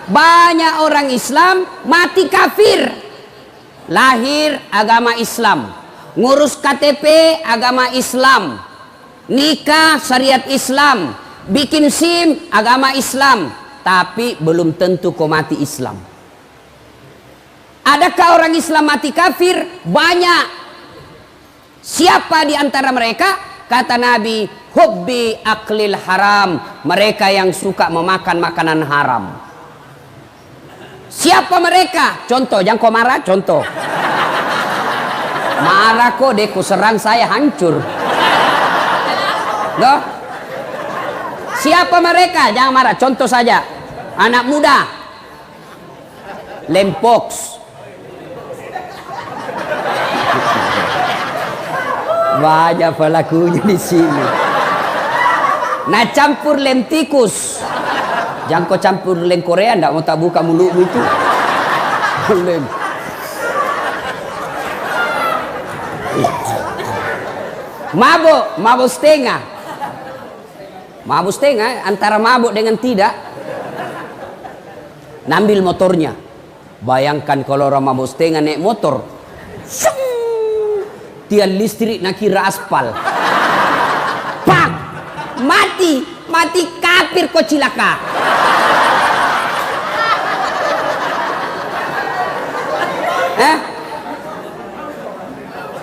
Banyak orang Islam mati kafir. Lahir agama Islam, ngurus KTP agama Islam, nikah syariat Islam, bikin SIM agama Islam, tapi belum tentu kau mati Islam. Adakah orang Islam mati kafir? Banyak. Siapa di antara mereka? Kata Nabi, hubbi aklil haram, mereka yang suka memakan makanan haram. Siapa mereka? Contoh, jangan kau marah, contoh. Marah kok deh, serang saya hancur. Loh? Siapa mereka? Jangan marah, contoh saja. Anak muda. Lempox. Banyak pelakunya di sini. Nah, campur lem tikus. Jangan kau campur lem Korea, ndak mau tak buka mulutmu itu. Lem. Mabuk setengah. Mabuk setengah antara mabuk dengan tidak. Nambil motornya. Bayangkan kalau orang mabuk setengah naik motor. Tiang listrik nak kira aspal. Pak, mati kafir kau cilaka.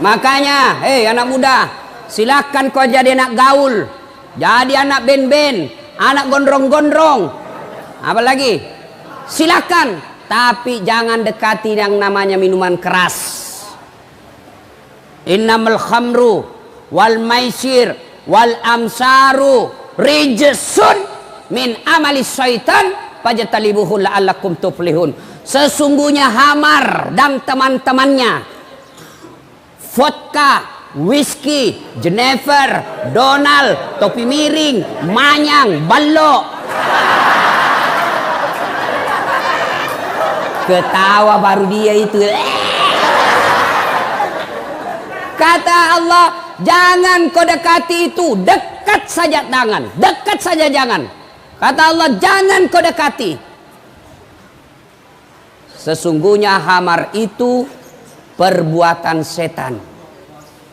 Makanya, hei anak muda, silakan kau jadi anak gaul, jadi anak ben-ben, anak gondrong-gondrong, apa lagi? Silakan, tapi jangan dekati yang namanya minuman keras. Innamal khamru wal maisir wal amsaru rijsun min amali syaitan fajtalibuhu la'allakum tuflihun. Sesungguhnya hamar dan teman-temannya, vodka, whisky, Jenever, Donald, topi miring, manyang, balok. Ketawa baru dia itu. Kata Allah, jangan kau dekati itu, dekat saja jangan, dekat saja jangan. Kata Allah, jangan kau dekati. Sesungguhnya hamar itu perbuatan setan.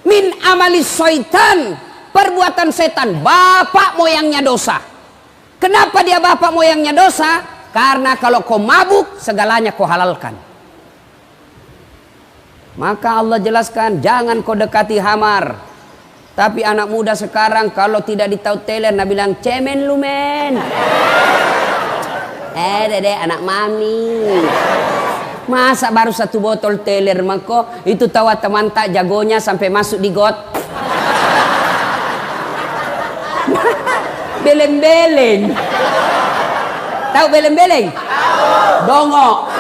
Min amali syaitan, perbuatan setan, bapak moyangnya dosa. Kenapa dia bapak moyangnya dosa? Karena kalau kau mabuk, segalanya kau halalkan. Maka Allah jelaskan, jangan kau dekati hamar. Tapi anak muda sekarang kalau tidak ditahu teler, nah bilang cemen lu men. Dede anak mami. Masa baru satu botol teler mako itu tawa teman tak jagonya sampai masuk di got. Beleng-beleng. Tahu beleng-beleng? Dongo.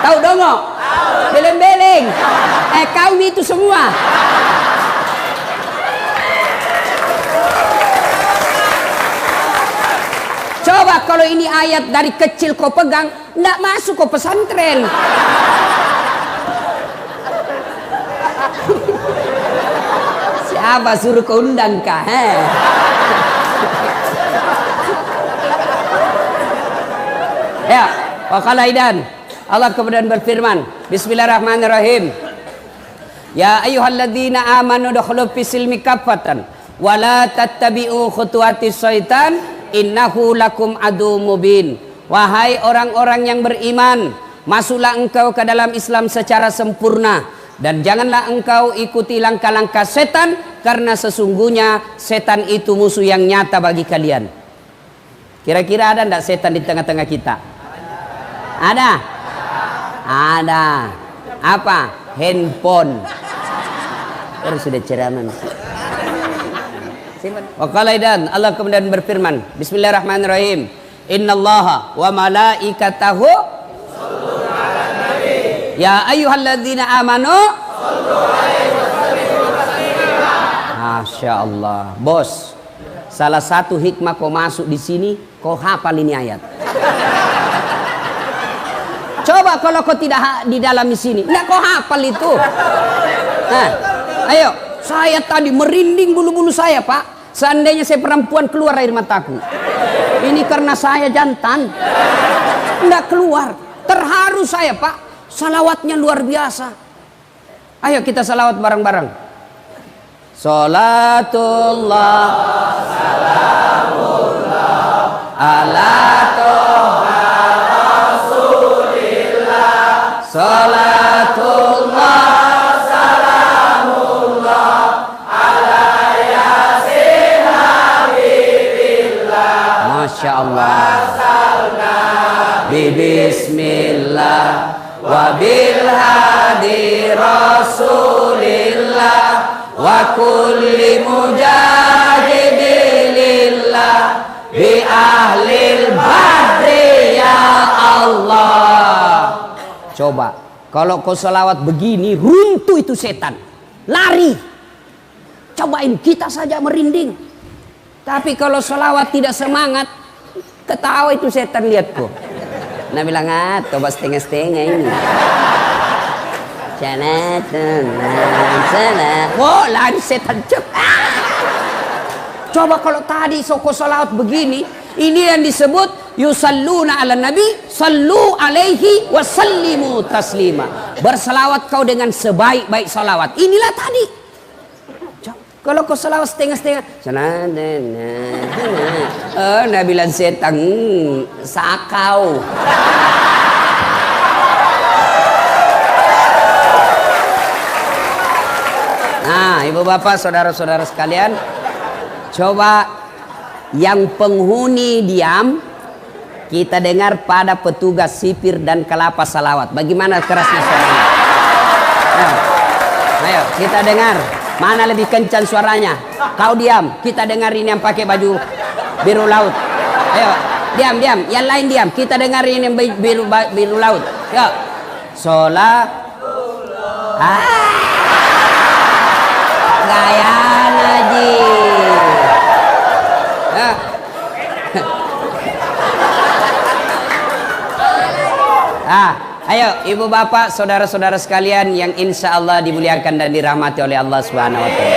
Tahu dongo? Beleng-beleng. Kau itu semua. Coba kalau ini ayat dari kecil kau pegang, ndak masuk kau pesantren. Siapa suruh kau undang kah? Ya, waqala idan. Allah kemudian berfirman, Bismillahirrahmanirrahim. Ya ayyuhalladzina amanu dukhulu fis-silmi kaffatan wa la tattabi'u khutuwatis syaitan innahu lakum adu mubin. Wahai orang-orang yang beriman, masuklah engkau ke dalam Islam secara sempurna dan janganlah engkau ikuti langkah-langkah setan, karena sesungguhnya setan itu musuh yang nyata bagi kalian. Kira-kira ada enggak setan di tengah-tengah kita? Ada? Ada. Apa? Handphone. Terus sudah ceramah. Waqalaidan, Allah kemudian berfirman, Bismillahirrahmanirrahim. Innallaha wa malaikatahu yusholluna 'alan nabi. Ya ayyuhalladzina amanu shollu 'alaihi wa sallimu taslima. Masya Allah, bos. Salah satu hikmah kau masuk di sini, kau hafal ini ayat. Coba kalau kau tidak di dalam di sini, enggak kau hafal itu. Nah, ayo, saya tadi merinding bulu-bulu saya, Pak. Seandainya saya perempuan keluar air mataku. Ini karena saya jantan. Enggak keluar. Terharu saya, Pak. Salawatnya luar biasa. Ayo kita salawat bareng-bareng. Salatullah salamullah ala toha rasulillah. Salatullah salamullah ala yasin habibillah. Masya Allah. Bismillah wa bil hadi rasulillah wa kulli mujahidilillah bi ahlil badri ya Allah. Coba kalau kau selawat begini, runtuh itu setan, lari. Cobain, kita saja merinding. Tapi kalau selawat tidak semangat, ketawa itu setan, lihat kok. Nah bilang, coba setengah-setengah ini. Oh, lari setan. Coba kalau tadi soko salawat begini, ini yang disebut yusalluna ala nabi sallu alaihi wasallimu taslima. Berselawat kau dengan sebaik-baik salawat. Inilah tadi. Kalau kau salawat setengah-setengah, nah bilang setan sakau. Nah, ibu bapak, saudara-saudara sekalian, coba yang penghuni diam, kita dengar pada petugas sipir dan kelapa salawat. Bagaimana kerasnya suaranya? Ayo kita dengar. Mana lebih kencang suaranya? Kau diam, kita dengar ini yang pakai baju biru laut. Ayo, diam. Yang lain diam, kita dengar ini yang biru laut. Yuk. Gaya Naji. Ayo ibu bapak, saudara-saudara sekalian yang insya Allah dimuliakan dan dirahmati oleh Allah Subhanahu Wa Taala.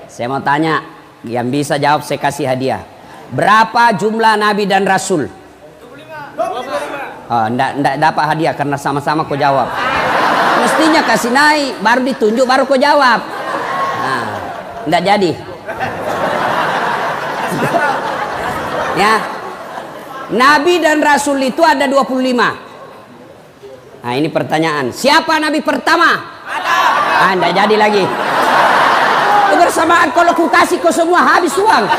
Saya mau tanya, yang bisa jawab saya kasih hadiah. Berapa jumlah nabi dan rasul? 25. Oh, enggak dapat hadiah karena sama-sama kau jawab. Mestinya kasih naik, baru ditunjuk, baru kau jawab. Nah, enggak jadi. Ya. Nabi dan rasul itu ada 25. Nah, ini pertanyaan. Siapa nabi pertama? Adam. Enggak jadi lagi. Kebersamaan kalau ku kasih kau semua habis uang.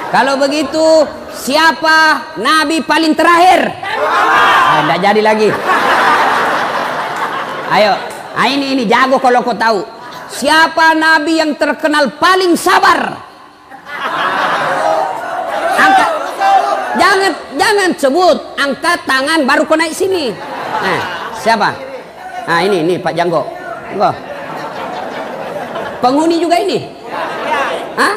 Kalau begitu, siapa nabi paling terakhir? Enggak jadi lagi. Ayo, ini jago kalau kau tahu. Siapa nabi yang terkenal paling sabar? Angkat, jangan sebut, angkat tangan baru kau naik sini. Nah, siapa? Nah, ini Pak Janggo. Enggak. Penghuni juga ini? Hah?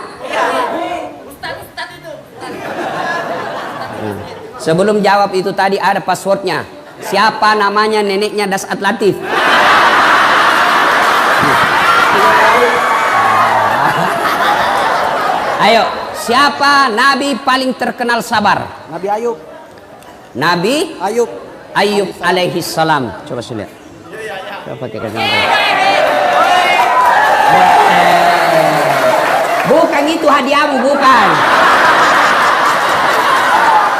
Sebelum jawab itu tadi ada passwordnya. Siapa namanya neneknya Dasat Latif? Ayo, siapa nabi paling terkenal sabar? Nabi Ayub. Nabi Ayub alaihi salam. Coba saya lihat. Coba pakai kacamata. Bukan itu hadiahmu, bukan.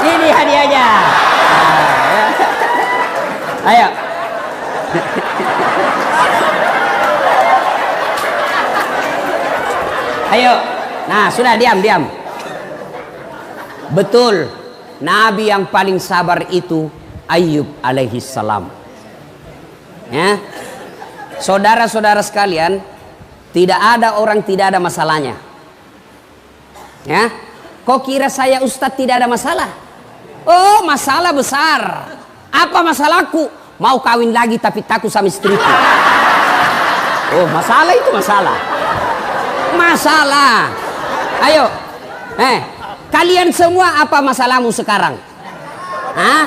Ini hadiahnya. Ayo. Ayo. Nah, sudah diam. Betul. Nabi yang paling sabar itu Ayub alaihi salam. Ya. Saudara-saudara sekalian, tidak ada orang tidak ada masalahnya. Ya. Kok kira saya Ustadz tidak ada masalah? Oh, masalah besar. Apa masalahku? Mau kawin lagi tapi takut sama istriku. Oh, masalah itu masalah. Masalah. Ayo. Kalian semua apa masalahmu sekarang? Hah?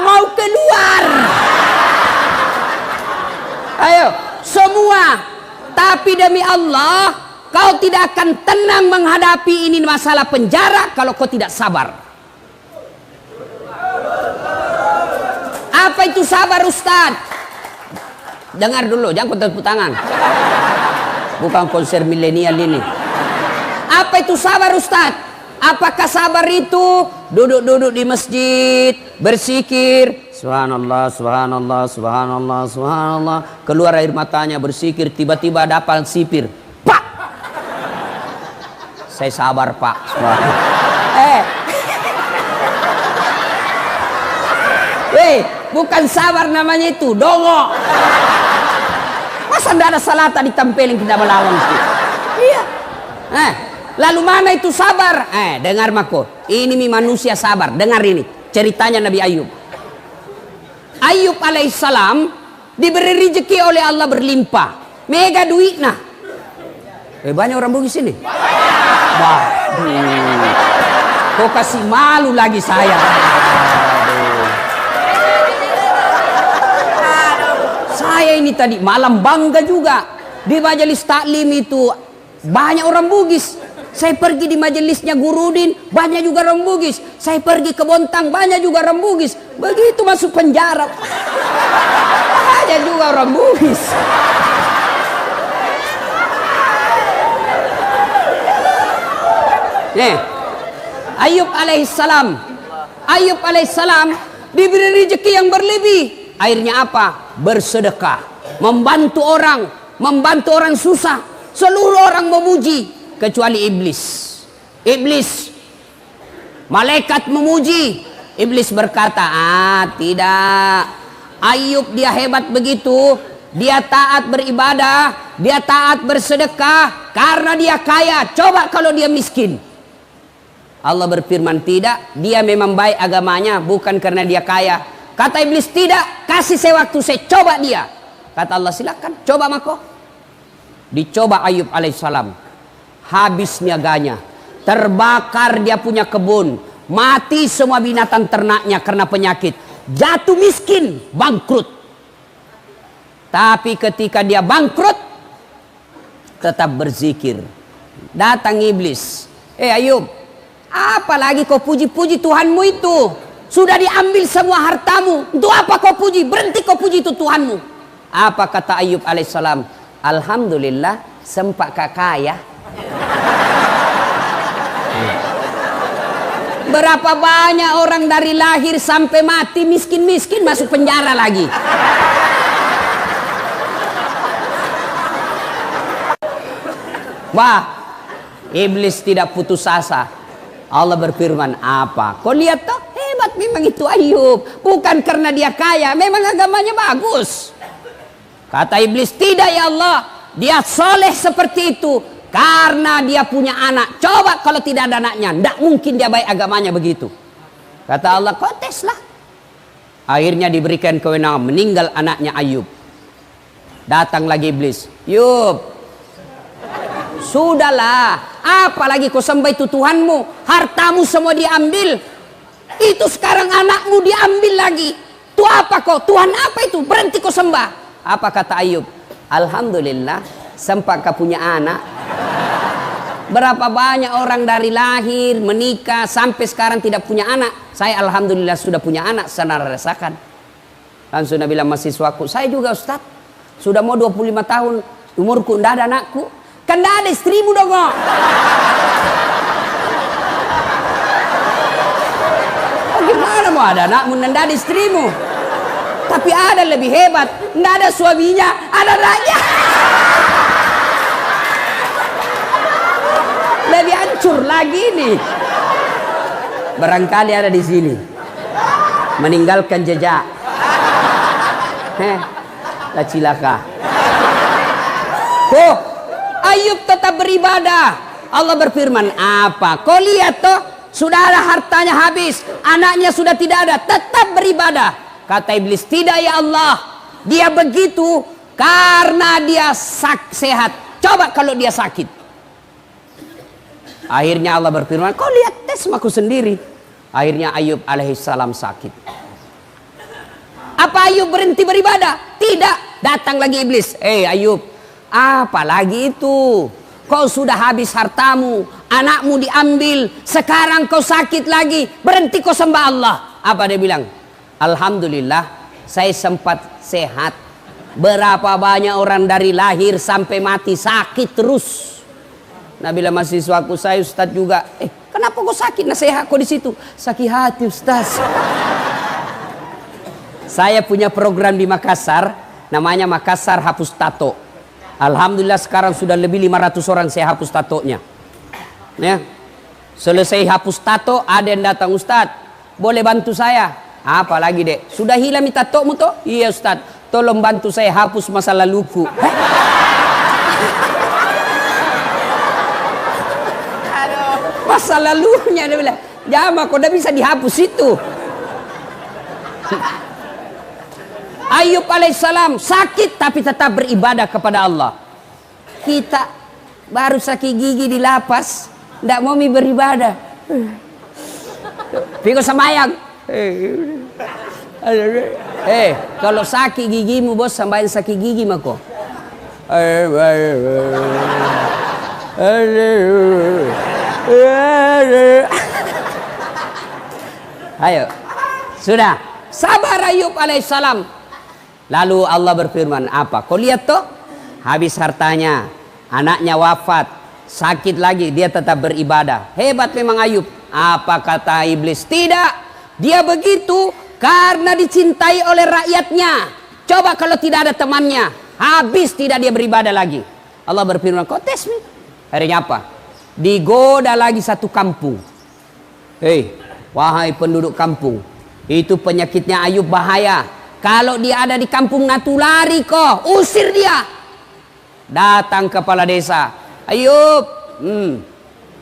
Mau keluar. Ayo, semua Tapi demi Allah, kau tidak akan tenang menghadapi ini masalah penjara kalau kau tidak sabar. Apa itu sabar, Ustaz? Dengar dulu, jangan tepuk tangan. Bukan konser milenial ini. Apa itu sabar, Ustaz? Apakah sabar itu duduk-duduk di masjid, berzikir, subhanallah, subhanallah, subhanallah, subhanallah, keluar air matanya, berzikir, tiba-tiba dapat sipir, pak, saya sabar, Pak. Bukan sabar namanya, itu dongo. Masa tidak ada salata ditempelin kita melawan sih? Iya. Lalu mana itu sabar? Dengar mako. Ini manusia sabar. Dengar ini ceritanya Nabi Ayub. Ayub alaihissalam diberi rezeki oleh Allah berlimpah, mega duit nah. Banyak orang bugis ini. Kok kasih malu lagi saya. Saya ini tadi malam bangga juga di majelis taklim itu banyak orang bugis. Saya pergi di majelisnya Gurudin, banyak juga orang bugis. Saya pergi ke Bontang, banyak juga orang bugis. Begitu masuk penjara, banyak juga orang bugis. Ayub alaihissalam diberi rezeki yang berlebih. Akhirnya apa? Bersedekah, membantu orang susah. Seluruh orang memuji kecuali iblis. Malaikat memuji, iblis berkata, tidak. Ayub dia hebat begitu, dia taat beribadah, dia taat bersedekah karena dia kaya. Coba kalau dia miskin. Allah berfirman, tidak, dia memang baik agamanya, bukan karena dia kaya. Kata iblis, tidak, kasih saya waktu, saya coba dia. Kata Allah, silakan, coba mako. Dicoba Ayub alaihissalam, habis niaganya, terbakar dia punya kebun, mati semua binatang ternaknya karena penyakit, jatuh miskin, bangkrut. Tapi ketika dia bangkrut, tetap berzikir. Datang iblis, Ayub, apalagi kau puji-puji Tuhanmu itu? Sudah diambil semua hartamu, untuk apa kau puji? Berhenti kau puji itu Tuhanmu. Apa kata Ayub alaihissalam? Alhamdulillah, sempat kaya. Berapa banyak orang dari lahir sampai mati miskin-miskin masuk penjara lagi. Wah, iblis tidak putus asa. Allah berfirman, apa? Kau lihat toh, hebat memang itu Ayub. Bukan karena dia kaya, memang agamanya bagus. Kata iblis, tidak ya Allah, dia soleh seperti itu karena dia punya anak. Coba kalau tidak ada anaknya, tidak mungkin dia baik agamanya begitu. Kata Allah, kau teslah. Akhirnya diberikan kewenangan, meninggal anaknya Ayub. Datang lagi iblis, Yub, sudahlah, apalagi kau sembah itu Tuhanmu, hartamu semua diambil, itu sekarang anakmu diambil lagi. Itu apa kau? Tuhan apa itu? Berhenti kau sembah. Apa kata Ayub? Alhamdulillah, sempat kau punya anak. Berapa banyak orang dari lahir, menikah, sampai sekarang tidak punya anak. Saya alhamdulillah sudah punya anak, saya rasakan. Langsung Nabi bilang mahasiswaku, saya juga Ustaz, sudah mau 25 tahun, umurku tidak ada anakku. Kan tidak ada istrimu dong kok. Gimana mau ada anakmu, tidak ada istrimu? Tapi ada lebih hebat, tidak ada suaminya, ada anaknya. Lebih hancur lagi nih. Barangkali ada di sini, meninggalkan jejak. Lah cilaka. Tuh, Ayub tetap beribadah. Allah berfirman, apa? Kau lihat toh, sudah ada hartanya habis, anaknya sudah tidak ada, tetap beribadah. Kata iblis, tidak ya Allah, dia begitu karena dia sehat. Coba kalau dia sakit. Akhirnya Allah berfirman, kau lihat tes aku sendiri. Akhirnya Ayub alaihissalam sakit. Apa Ayub berhenti beribadah? Tidak. Datang lagi iblis. Ayub, Apalagi itu. Kau sudah habis hartamu, anakmu diambil, sekarang kau sakit lagi, berhenti kau sembah Allah. Apa dia bilang? Alhamdulillah, saya sempat sehat. Berapa banyak orang dari lahir sampai mati sakit terus. Nah, bila mahasiswaku saya, Ustadz juga, kenapa kau sakit? Nasihat kau di situ. Sakit hati, Ustadz. Saya punya program di Makassar, namanya Makassar Hapus Tato. Alhamdulillah sekarang sudah lebih 500 orang saya hapus tatonya. Ya. Selesai hapus tato, ada yang datang, Ustadz, boleh bantu saya? Apa lagi, Dek? Sudah hilang tatomu toh? Iya, Ustadz, tolong bantu saya hapus masa laluku. Masa lalunya, dia bilang, jama kok udah bisa dihapus itu. Ayub alaihissalam sakit tapi tetap beribadah kepada Allah. Kita baru sakit gigi di lapas, tidak mau beribadah. Piko sembayang. Kalau sakit gigimu bos, sembayang sakit gigi mako. Ayo, sudah sabar Ayub alaihissalam. Lalu Allah berfirman, apa? Kau lihat toh, habis hartanya, anaknya wafat, sakit lagi, dia tetap beribadah. Hebat memang Ayub. Apa kata iblis? Tidak, dia begitu karena dicintai oleh rakyatnya. Coba kalau tidak ada temannya, habis tidak dia beribadah lagi. Allah berfirman, kau tes nih. Akhirnya apa? Digoda lagi satu kampung. Hei, wahai penduduk kampung, itu penyakitnya Ayub bahaya. Kalau dia ada di kampung natulari kok, usir dia. Datang kepala desa, Ayub,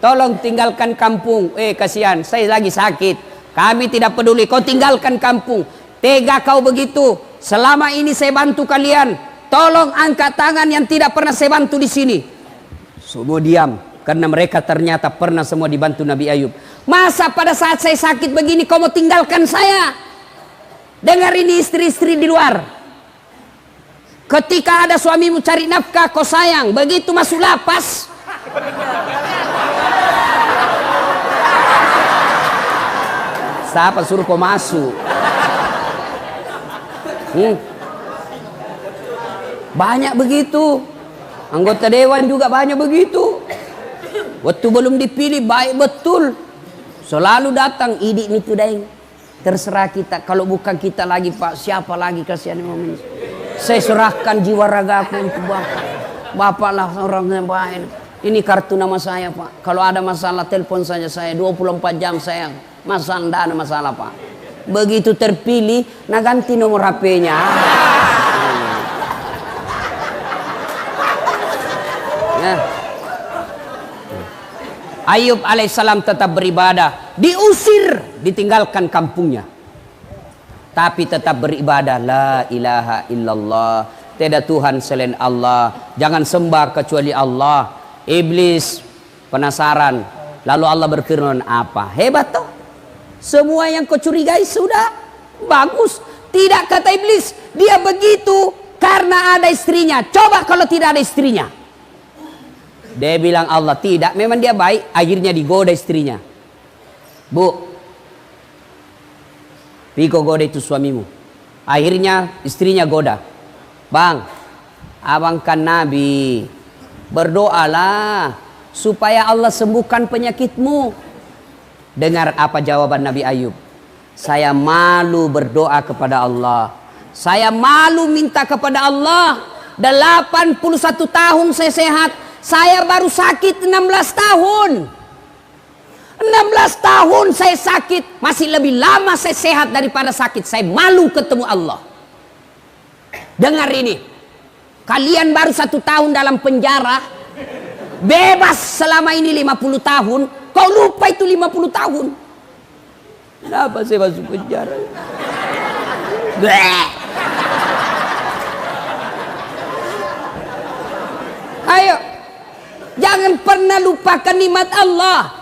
tolong tinggalkan kampung. Kasihan, saya lagi sakit. Kami tidak peduli, kau tinggalkan kampung. Tega kau begitu. Selama ini saya bantu kalian. Tolong angkat tangan yang tidak pernah saya bantu di sini. Semua diam, karena mereka ternyata pernah semua dibantu Nabi Ayub. Masa pada saat saya sakit begini kau mau tinggalkan saya? Dengar ini istri-istri di luar. Ketika ada suamimu cari nafkah kau sayang, begitu masuk lapas, siapa suruh kau masuk? Banyak begitu. Anggota dewan juga banyak begitu. Waktu belum dipilih baik betul, selalu datang idik itu daeng. Terserah kita, kalau bukan kita lagi Pak, siapa lagi, kasihan Imam. Saya serahkan jiwa ragaku untuk Bapak. Bapak lah orang yang baik. Ini kartu nama saya Pak. Kalau ada masalah telepon saja saya, 24 jam saya. Masalah, tidak ada masalah Pak. Begitu terpilih, nah ganti nomor HP-nya. Ya. Ayub alaihissalam tetap beribadah, diusir, ditinggalkan kampungnya, tapi tetap beribadah. La ilaha illallah, tiada Tuhan selain Allah, jangan sembah kecuali Allah. Iblis penasaran, lalu Allah berfirman, apa? Hebat toh, semua yang kau curigai sudah bagus. Tidak, kata iblis, dia begitu karena ada istrinya. Coba kalau tidak ada istrinya. Dia bilang Allah, tidak, memang dia baik. Akhirnya digoda istrinya. Bu, Piko goda itu suamimu. Akhirnya istrinya goda. Bang, abang kan Nabi, berdoalah supaya Allah sembuhkan penyakitmu. Dengar apa jawaban Nabi Ayub. Saya malu berdoa kepada Allah. Saya malu minta kepada Allah. 81 tahun saya sehat. Saya baru sakit 16 tahun. 16 tahun saya sakit. Masih lebih lama saya sehat daripada sakit. Saya malu ketemu Allah. Dengar ini. Kalian baru 1 tahun dalam penjara. Bebas selama ini 50 tahun. Kau lupa itu 50 tahun. Kenapa saya masuk penjara? Bleh. Ayo. Jangan pernah lupakan nikmat Allah.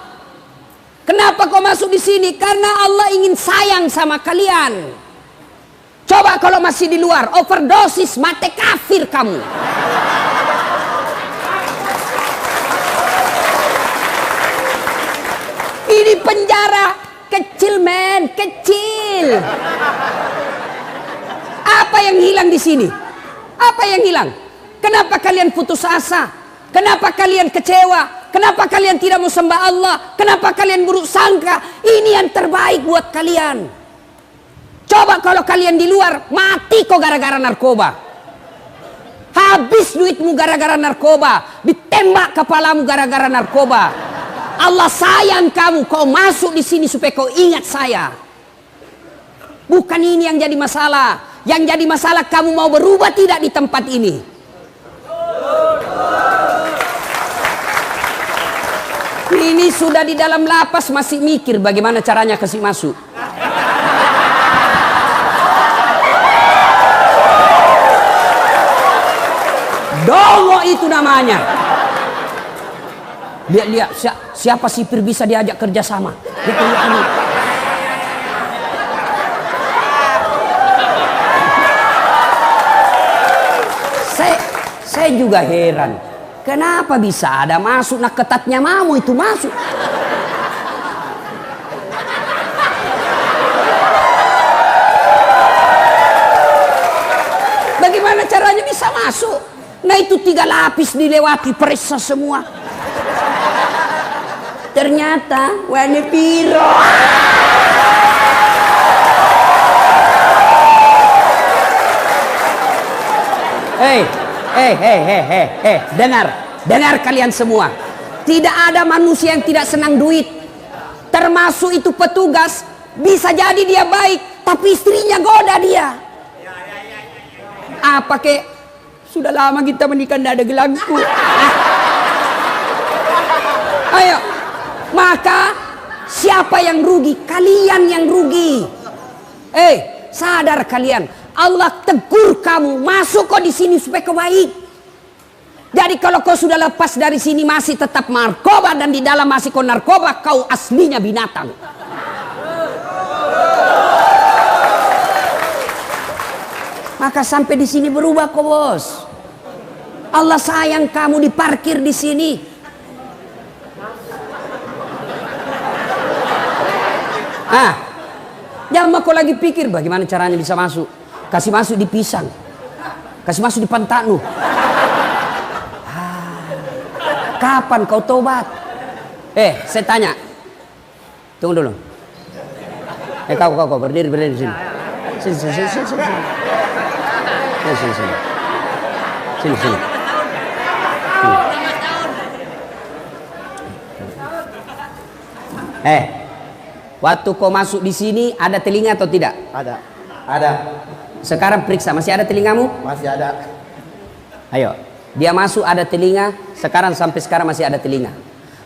Kenapa kau masuk di sini? Karena Allah ingin sayang sama kalian. Coba kalau masih di luar, overdosis, mati kafir kamu. Ini penjara kecil, men, kecil. Apa yang hilang di sini? Apa yang hilang? Kenapa kalian putus asa? Kenapa kalian kecewa? Kenapa kalian tidak mau sembah Allah? Kenapa kalian buruk sangka? Ini yang terbaik buat kalian. Coba kalau kalian di luar, mati kok gara-gara narkoba. Habis duitmu gara-gara narkoba. Ditembak kepalamu gara-gara narkoba. Allah sayang kamu, kau masuk di sini supaya kau ingat saya. Bukan ini yang jadi masalah. Yang jadi masalah kamu mau berubah tidak di tempat ini. Ini sudah di dalam lapas masih mikir bagaimana caranya kasih masuk. Dongo itu namanya. Lihat siapa sipir bisa diajak kerjasama. Saya juga heran. Kenapa bisa ada masuk nak ketatnya mau itu masuk. Bagaimana caranya bisa masuk? Nah itu 3 lapis dilewati, periksa semua. Ternyata warna biru. Dengar kalian semua. Tidak ada manusia yang tidak senang duit. Termasuk itu petugas. Bisa jadi dia baik, tapi istrinya goda dia. Apa kek? Sudah lama kita menikah tidak ada gelangku. Ayo. Maka siapa yang rugi? Kalian yang rugi. Sadar kalian. Allah tegur kamu, masuk kau di sini supaya kau baik. Jadi kalau kau sudah lepas dari sini masih tetap narkoba dan di dalam masih kau narkoba, kau aslinya binatang. Maka sampai di sini berubah kau, bos. Allah sayang kamu diparkir di sini. Jangan kau lagi pikir bagaimana caranya bisa masuk. Kasih masuk di pisang. Kasih masuk di pantatmu. Kapan kau tobat? Saya tanya. Tunggu dulu. Kau berdiri di sini. Sini. Sini. Waktu kau masuk di sini ada telinga atau tidak? Ada. Sekarang periksa, masih ada telingamu? Masih ada. Ayo, dia masuk ada telinga, sampai sekarang masih ada telinga.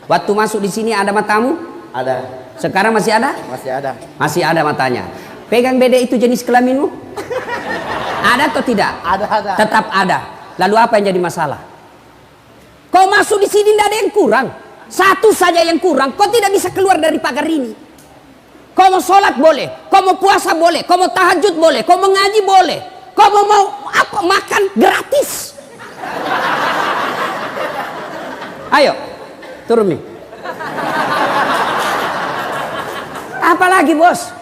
Waktu masuk di sini ada matamu? Ada. Sekarang masih ada? Masih ada. Masih ada matanya. Pegang beda itu jenis kelaminmu? Ada atau tidak? Ada. Tetap ada. Lalu apa yang jadi masalah? Kau masuk di sini tidak ada yang kurang. Satu saja yang kurang, kau tidak bisa keluar dari pagar ini. Kau mau sholat boleh, kau mau puasa boleh, kau mau tahajud boleh, kau mau ngaji boleh, kau mau apa makan gratis. Ayo, turun nih. Apalagi bos?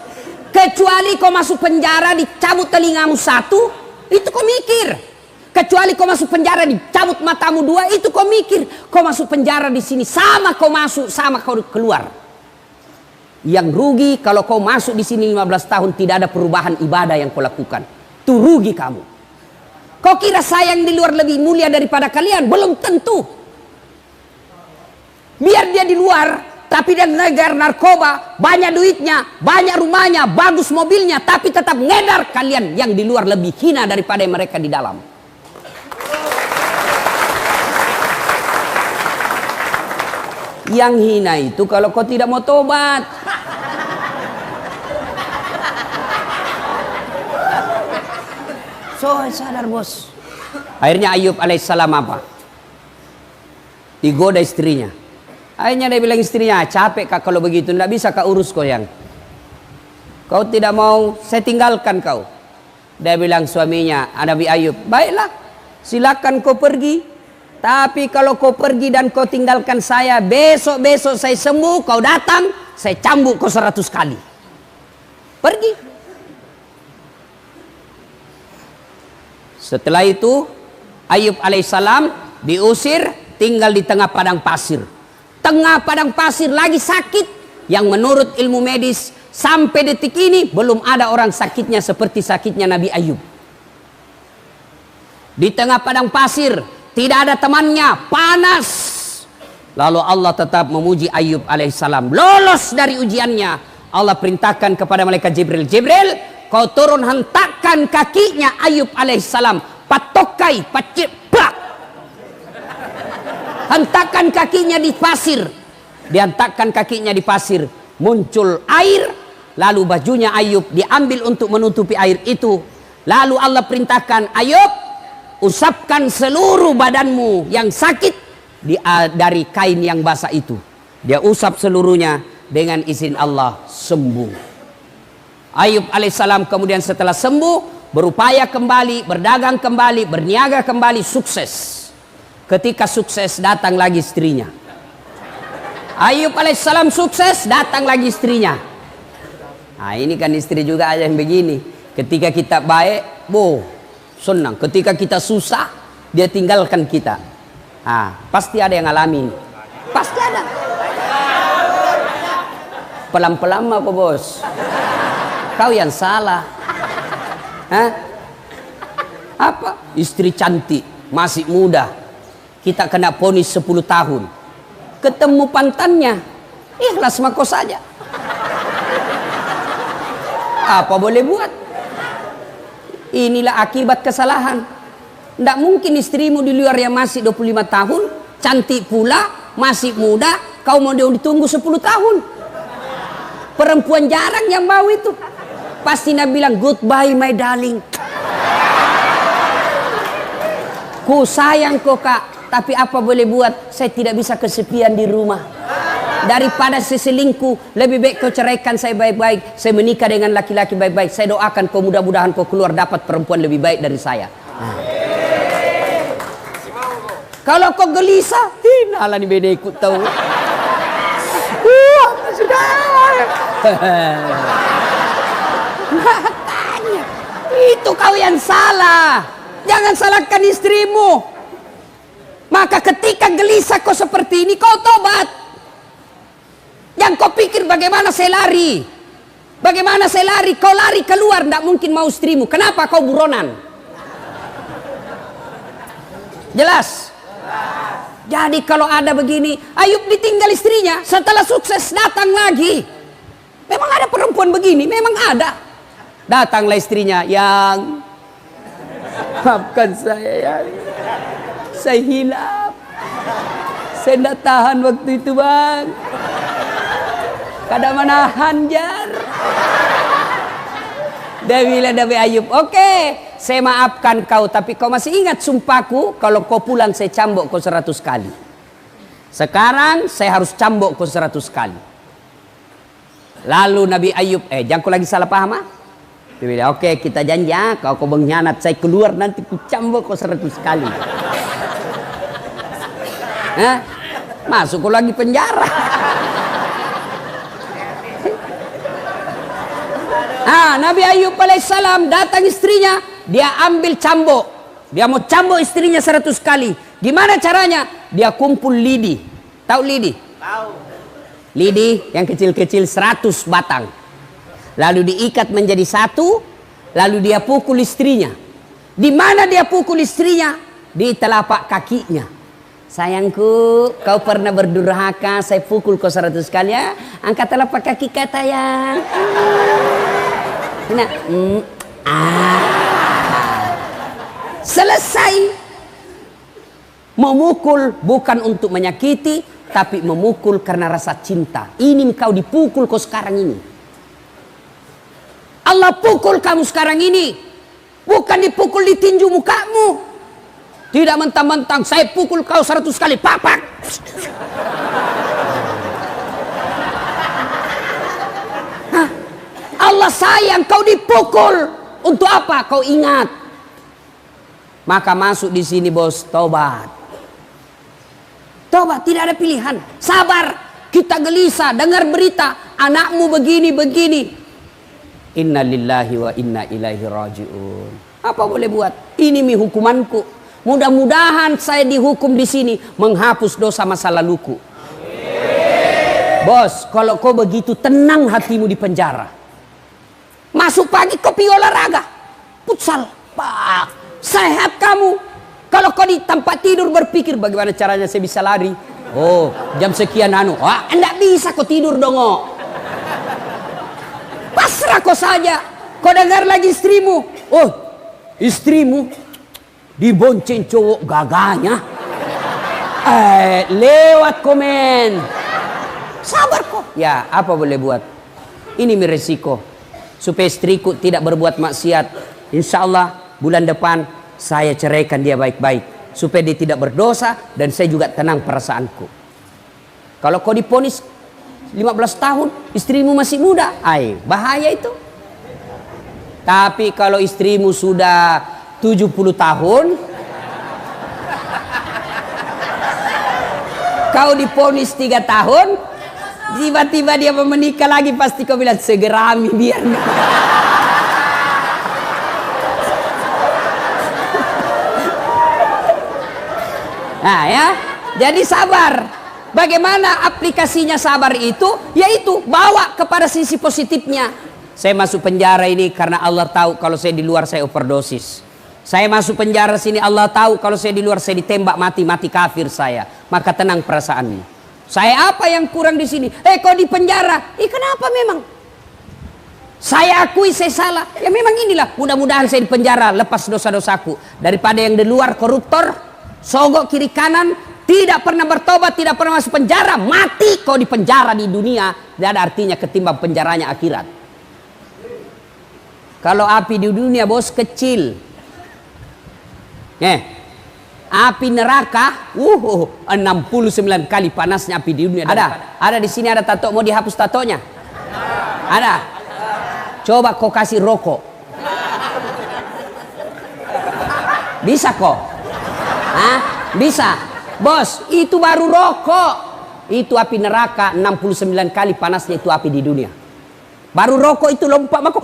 Kecuali kau masuk penjara dicabut telingamu 1, itu kau mikir. Kecuali kau masuk penjara dicabut matamu 2, itu kau mikir. Kau masuk penjara di sini sama kau masuk sama kau keluar. Yang rugi kalau kau masuk di sini 15 tahun tidak ada perubahan ibadah yang kau lakukan. Itu rugi kamu. Kau kira saya yang di luar lebih mulia daripada kalian? Belum tentu. Biar dia di luar, tapi dia ngegar narkoba, banyak duitnya, banyak rumahnya, bagus mobilnya, tapi tetap ngedar. Kalian yang di luar lebih hina daripada mereka di dalam. Yang hina itu kalau kau tidak mau tobat. So sadar bos. Akhirnya Ayub alaihissalam apa? Digoda istrinya. Akhirnya dia bilang istrinya, capek kak kalau begitu, tidak bisa kak urus kau yang. Kau tidak mau, saya tinggalkan kau. Dia bilang suaminya, Nabi Ayub, baiklah, silakan kau pergi. Tapi kalau kau pergi dan kau tinggalkan saya, besok-besok saya sembuh, kau datang, saya cambuk kau 100 kali. Pergi. Setelah itu Ayub alaihissalam diusir, tinggal di tengah padang pasir. Tengah padang pasir lagi sakit, yang menurut ilmu medis sampai detik ini belum ada orang sakitnya seperti sakitnya Nabi Ayub. Di tengah padang pasir, tidak ada temannya, panas. Lalu Allah tetap memuji Ayub alaihissalam. Lolos dari ujiannya. Allah perintahkan kepada malaikat Jibril, Jibril, kau turun hentakkan kakinya Ayub alaihissalam. Patokai, bak. Hentakkan kakinya di pasir. Dihentakkan kakinya di pasir. Muncul air. Lalu bajunya Ayub diambil untuk menutupi air itu. Lalu Allah perintahkan, Ayub, usapkan seluruh badanmu yang sakit dari kain yang basah itu. Dia usap seluruhnya, dengan izin Allah sembuh. Ayub alaihissalam kemudian setelah sembuh, berupaya kembali, berdagang kembali, berniaga kembali, sukses. Ketika sukses, datang lagi istrinya. Ayub alaihissalam sukses, datang lagi istrinya. Nah, ini kan istri juga aja yang begini. Ketika kita baik, senang. Ketika kita susah, dia tinggalkan kita. Pasti ada yang alami. Pasti ada. Pelan-pelan apa bos? Kau yang salah. Apa? Istri cantik, masih muda. Kita kena vonis 10 tahun. Ketemu pantannya, ikhlas mako saja. Apa boleh buat? Inilah akibat kesalahan. Tidak mungkin istrimu di luar yang masih 25 tahun, cantik pula, masih muda, kau mau ditunggu 10 tahun. Perempuan jarang yang mau itu. Pasti Nabi bilang, goodbye my darling. Ku sayang kok kak, tapi apa boleh buat, saya tidak bisa kesepian di rumah. Daripada seselingkuh, lebih baik kau ceraikan saya baik-baik. Saya menikah dengan laki-laki baik-baik. Saya doakan kau, mudah-mudahan kau keluar dapat perempuan lebih baik dari saya. Kalau kau gelisah, nalah nih beda ikut tahu. Sudah. Makanya itu kau yang salah. Jangan salahkan istrimu. Maka ketika gelisah kau seperti ini, kau tobat. Yang kau pikir bagaimana saya lari. Bagaimana saya lari. Kau lari keluar, tidak mungkin mau istrimu. Kenapa kau buronan? Jelas? Jadi kalau ada begini, Ayub ditinggal istrinya, setelah sukses datang lagi. Memang ada perempuan begini, memang ada. Datanglah istrinya, yang maafkan saya ya. Saya hilaf. Saya tidak tahan waktu itu bang. Kada menahan jar. Dia bilang Nabi Ayub, oke, saya maafkan kau, tapi kau masih ingat sumpahku, kalau kau pulang saya cambuk kau 100 kali. Sekarang saya harus cambuk kau 100 kali. Lalu Nabi Ayub, jangan kau lagi salah paham ah? Dia bilang, oke, kita janji ya, kau mengkhianat, saya keluar nanti ku cambuk kau 100 kali. Masuk kau lagi penjara. Nabi Ayub alaihissalam datang istrinya, dia ambil cambuk. Dia mau cambuk istrinya 100 kali. Gimana caranya? Dia kumpul lidi. Tahu lidi? Tahu. Lidi yang kecil-kecil 100 batang. Lalu diikat menjadi satu, lalu dia pukul istrinya. Di mana dia pukul istrinya? Di telapak kakinya. Sayangku, kau pernah berdurhaka, saya pukul kau 100 kali ya. Angkat telapak kaki kata yang. Selesai. Memukul bukan untuk menyakiti, tapi memukul karena rasa cinta. Ini kau dipukul kau sekarang ini. Allah pukul kamu sekarang ini. Bukan dipukul di tinju mukamu. Tidak mentang-mentang saya pukul kau 100 kali. Papak. Allah sayang kau dipukul. Untuk apa? Kau ingat. Maka masuk di sini bos, tobat. Tobat, tidak ada pilihan. Sabar. Kita gelisah dengar berita anakmu begini. Inna lillahi wa inna ilaihi rajiun. Apa boleh buat? Ini hukumanku. Mudah-mudahan saya dihukum di sini menghapus dosa masa laluku. Bos, kalau kau begitu tenang hatimu di penjara. Masuk pagi kau pergi olahraga. Futsal. Sehat kamu. Kalau kau di tempat tidur berpikir bagaimana caranya saya bisa lari. Oh, jam sekian enggak bisa kau tidur dong. Pasrah kau saja. Kau dengar lagi istrimu. Oh, istrimu dibonceng cowok gagahnya. Lewat komen. Sabar kok. Ya, apa boleh buat? Ini resiko. Supaya istriku tidak berbuat maksiat. Insya Allah bulan depan saya ceraikan dia baik-baik. Supaya dia tidak berdosa dan saya juga tenang perasaanku. Kalau kau diponis 15 tahun, istrimu masih muda, bahaya itu. Tapi kalau istrimu sudah 70 tahun, kau diponis 3 tahun, tiba-tiba dia mau menikah lagi, pasti kau bilang segerami biar. Nah ya, jadi sabar. Bagaimana aplikasinya sabar itu? Yaitu bawa kepada sisi positifnya. Saya masuk penjara ini karena Allah tahu kalau saya di luar saya overdosis. Saya masuk penjara sini Allah tahu kalau saya di luar saya ditembak mati kafir saya. Maka tenang perasaanmu. Saya apa yang kurang di sini? Kau di penjara. Kenapa memang? Saya akui saya salah. Ya memang inilah. Mudah-mudahan saya di penjara lepas dosa-dosaku. Daripada yang di luar koruptor, sogok kiri kanan, tidak pernah bertobat, tidak pernah masuk penjara, mati kau di penjara di dunia. Tidak ada artinya ketimbang penjaranya akhirat. Kalau api di dunia bos kecil. Api neraka 69 kali panasnya api di dunia. Ada di sini ada tato, mau dihapus tatonya? Ada. Coba kau kasih rokok. Bisa kok? Bisa. Bos, itu baru rokok. Itu api neraka 69 kali panasnya itu api di dunia. Baru rokok itu lompat maka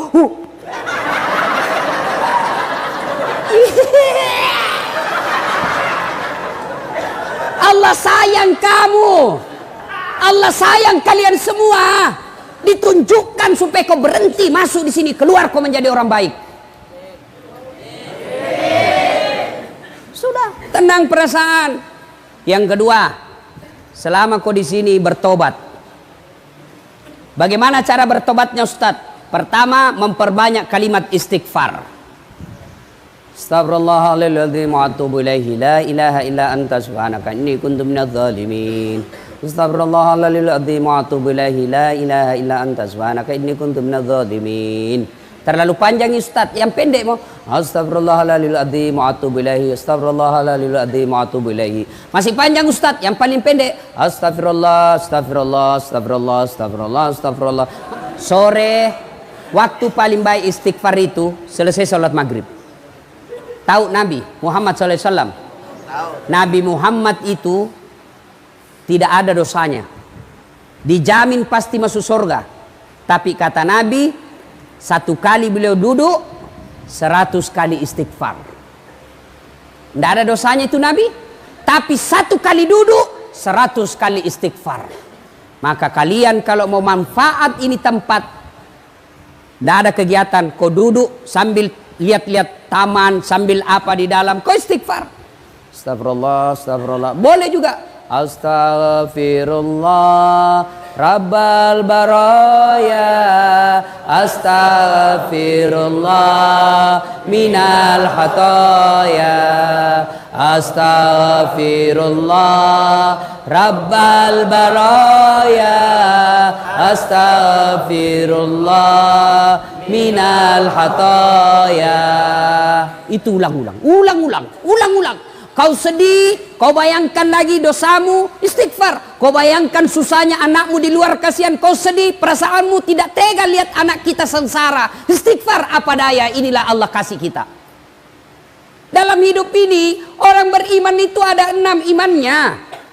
Allah sayang kamu. Allah sayang kalian semua. Ditunjukkan supaya kau berhenti masuk di sini, keluar kau menjadi orang baik. Sudah, tenang perasaan. Yang kedua, selama kau di sini bertobat. Bagaimana cara bertobatnya Ustaz? Pertama, memperbanyak kalimat istighfar. Astaghfirullahaladzim wa atubu ilaihi la ilaha illa anta subhanaka inni kuntu minadz zalimin. Astaghfirullahaladzim wa atubu ilaihi la ilaha illa anta subhanaka inni kuntu minadz zalimin. Terlalu panjang Ustaz, yang pendek mau Astaghfirullahaladzim wa atubu ilaihi. Astaghfirullahaladzim wa atubu ilaihi. Masih panjang Ustaz, yang paling pendek Astagfirullah, astagfirullah, astagfirullah, astagfirullah, astagfirullah. Sore waktu paling baik istighfar itu selesai sholat maghrib. Tahu Nabi Muhammad SAW? Nabi Muhammad itu tidak ada dosanya, dijamin pasti masuk surga. Tapi kata Nabi, satu kali beliau duduk 100 kali istighfar. Tidak ada dosanya itu Nabi. Tapi satu kali duduk 100 kali istighfar. Maka kalian kalau mau manfaat ini tempat, tidak ada kegiatan, kau duduk sambil lihat-lihat taman, sambil apa di dalam, kau istighfar. Astagfirullah, astagfirullah. Boleh juga Astaghfirullah Rabbal baraya, astaghfirullah minal hataya, astaghfirullah Rabbal baraya, astaghfirullah minal hataya. Itu ulang-ulang. Kau sedih, kau bayangkan lagi dosamu, istighfar. Kau bayangkan susahnya anakmu di luar, kasihan, kau sedih, perasaanmu tidak tega lihat anak kita sengsara. Istighfar apa daya, inilah Allah kasih kita. Dalam hidup ini, orang beriman itu ada 6 imannya.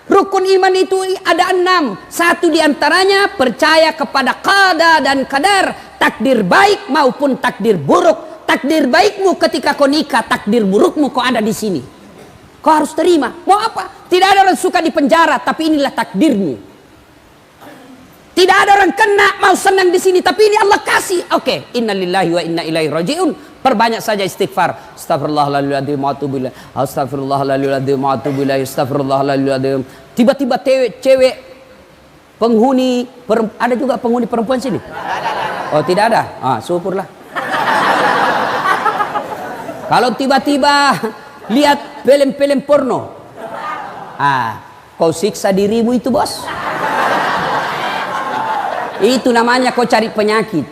Rukun iman itu ada 6. Satu diantaranya percaya kepada qada dan qadar, takdir baik maupun takdir buruk. Takdir baikmu ketika kau nikah, takdir burukmu kau ada di sini. Kau harus terima. Mau apa? Tidak ada orang suka di penjara, tapi inilah takdirmu. Tidak ada orang kena mau senang di sini, tapi ini Allah kasih. Oke, innalillahi wa inna ilaihi rajiun. Perbanyak saja istighfar. Astagfirullahaladzim wa atubu ilaih. Astagfirullahaladzim wa atubu ilaih. Astagfirullahaladzim. Tiba-tiba cewek penghuni ada juga penghuni perempuan sini? Oh, tidak ada. Ah, syukurlah. Kalau tiba-tiba lihat film-film porno, kau siksa dirimu itu, bos. Itu namanya kau cari penyakit.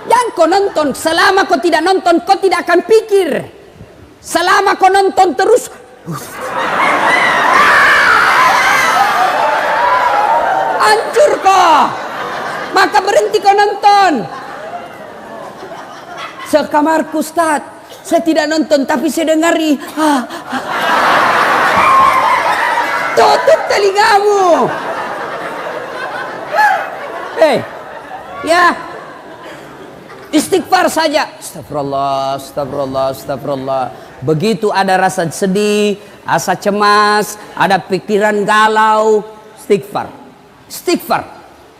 Jangan kau nonton. Selama kau tidak nonton, kau tidak akan pikir. Selama kau nonton terus, hancur kau. Maka berhenti kau nonton. Sekamarku, Ustaz, saya tidak nonton tapi saya dengari. Tutup telingamu. Ya, istighfar saja. Astagfirullah, astagfirullah, astagfirullah. Begitu ada rasa sedih, rasa cemas, ada pikiran galau, istighfar. Istighfar.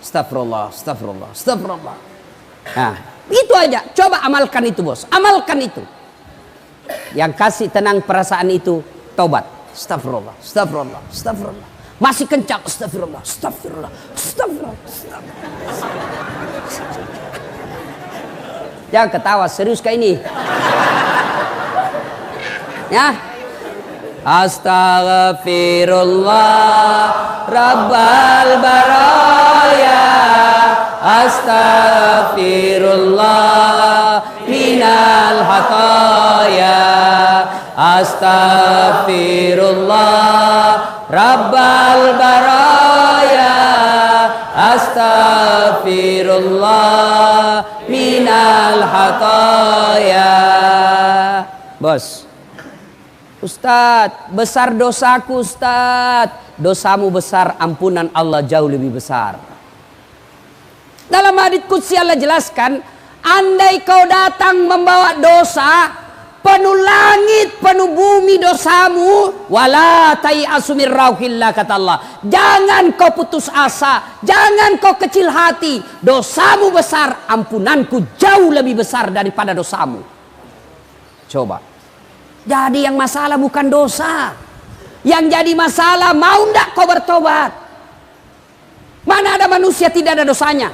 Astagfirullah, astagfirullah, astagfirullah. Nah, itu aja. Coba amalkan itu, bos. Amalkan itu. Yang kasih tenang perasaan itu taubat. Astagfirullah, astagfirullah, astagfirullah. Masih kencang. Astagfirullah, astagfirullah, astagfirullah, astagfirullah. Jangan ketawa, serius kayak ini. Ya. Astaghfirullah Rabbal baraya. Astaghfirullah minal hataya. Astaghfirullah Rabbal baraya. Astaghfirullah minal hataya. Bos, Ustadz, besar dosaku, Ustadz. Dosamu besar, ampunan Allah jauh lebih besar. Dalam hadits qudsi Allah jelaskan, andai kau datang membawa dosa, penuh langit, penuh bumi dosamu, wala ta'iasu min rauhillah, kata Allah. Jangan kau putus asa, jangan kau kecil hati. Dosamu besar, ampunanku jauh lebih besar daripada dosamu. Coba. Jadi yang masalah bukan dosa. Yang jadi masalah mau ndak kau bertobat. Mana ada manusia tidak ada dosanya.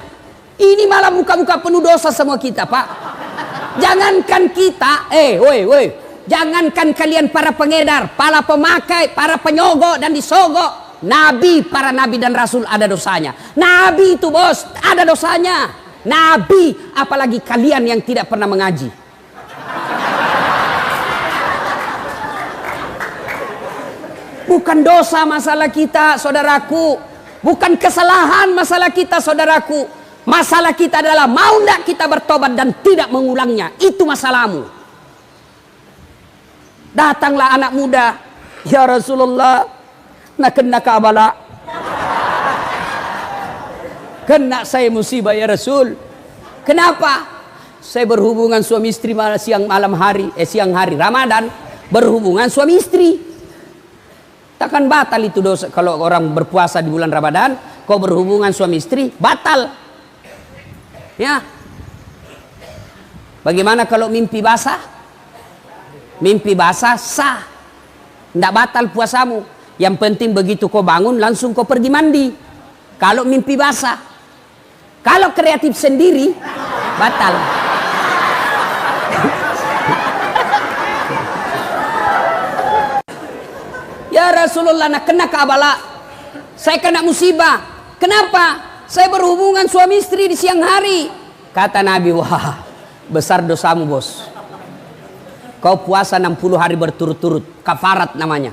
Ini malah muka-muka penuh dosa semua kita, Pak. Jangankan kita, woi, jangankan kalian para pengedar, para pemakai, para penyogok dan disogok. Nabi, para nabi dan rasul ada dosanya. Nabi itu, bos, ada dosanya. Nabi, apalagi kalian yang tidak pernah mengaji. Bukan dosa masalah kita, saudaraku. Bukan kesalahan masalah kita, saudaraku. Masalah kita adalah mau tidak kita bertobat dan tidak mengulangnya. Itu masalahmu. Datanglah anak muda. Ya Rasulullah, nak kena kabala. Kena saya musibah ya Rasul. Kenapa? Saya berhubungan suami istri siang hari Ramadan. Berhubungan suami istri. Takkan batal itu dosa. Kalau orang berpuasa di bulan Ramadan, kau berhubungan suami istri, batal. Ya. Bagaimana kalau mimpi basah? Mimpi basah sah. Tidak batal puasamu. Yang penting begitu kau bangun, langsung kau pergi mandi. Kalau mimpi basah. Kalau kreatif sendiri, batal. Ya Rasulullah, nak kena kabala. Saya kena musibah. Kenapa? Saya berhubungan suami istri di siang hari. Kata Nabi, wah, besar dosamu, bos. Kau puasa 60 hari berturut-turut. Kafarat namanya.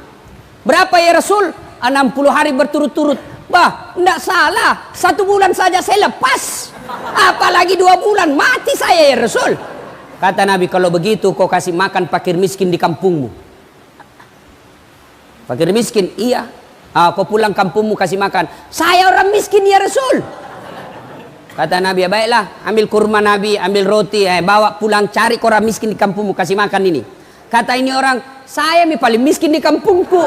Berapa ya Rasul? 60 hari berturut-turut. Bah, enggak salah. 1 bulan saja saya lepas. Apalagi 2 bulan. Mati saya ya Rasul. Kata Nabi, kalau begitu kau kasih makan fakir miskin di kampungmu. Fakir miskin, iya. Kau pulang kampungmu kasih makan. Saya orang miskin ya Rasul. Kata Nabi, ya baiklah, ambil kurma Nabi, ambil roti, bawa pulang, cari orang miskin di kampungmu kasih makan ini. Kata ini orang, saya paling miskin di kampungku.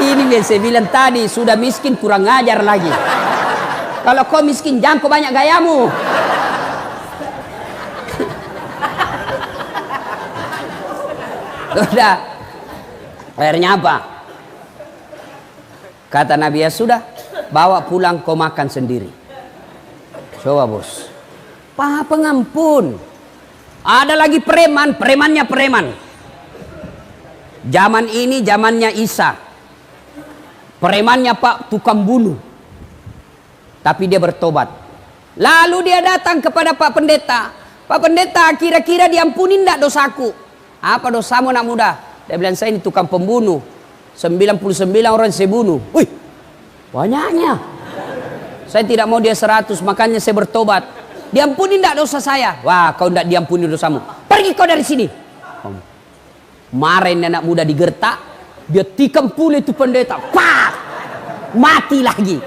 Ini yang saya bilang tadi, sudah miskin kurang ajar lagi. Kalau kau miskin jangan kau banyak gayamu. Sudah. Akhirnya apa? Kata Nabi, ya sudah, bawa pulang kau makan sendiri. Coba bos. Paha pengampun. Ada lagi preman, premannya preman. Zaman ini zamannya Isa. Premannya Pak tukang bunuh. Tapi dia bertobat. Lalu dia datang kepada Pak Pendeta. Pak Pendeta, kira-kira diampuni enggak dosaku? Apa dosamu anak muda? Dia bilang, saya ini tukang pembunuh. 99 orang saya bunuh. Wih, banyaknya. Saya tidak mau dia 100, makanya saya bertobat. Diampuni enggak dosa saya? Wah, kau enggak diampuni dosamu. Pergi kau dari sini. Kemarin anak muda digertak, dia tikam pula itu pendeta. Pak! Mati lagi.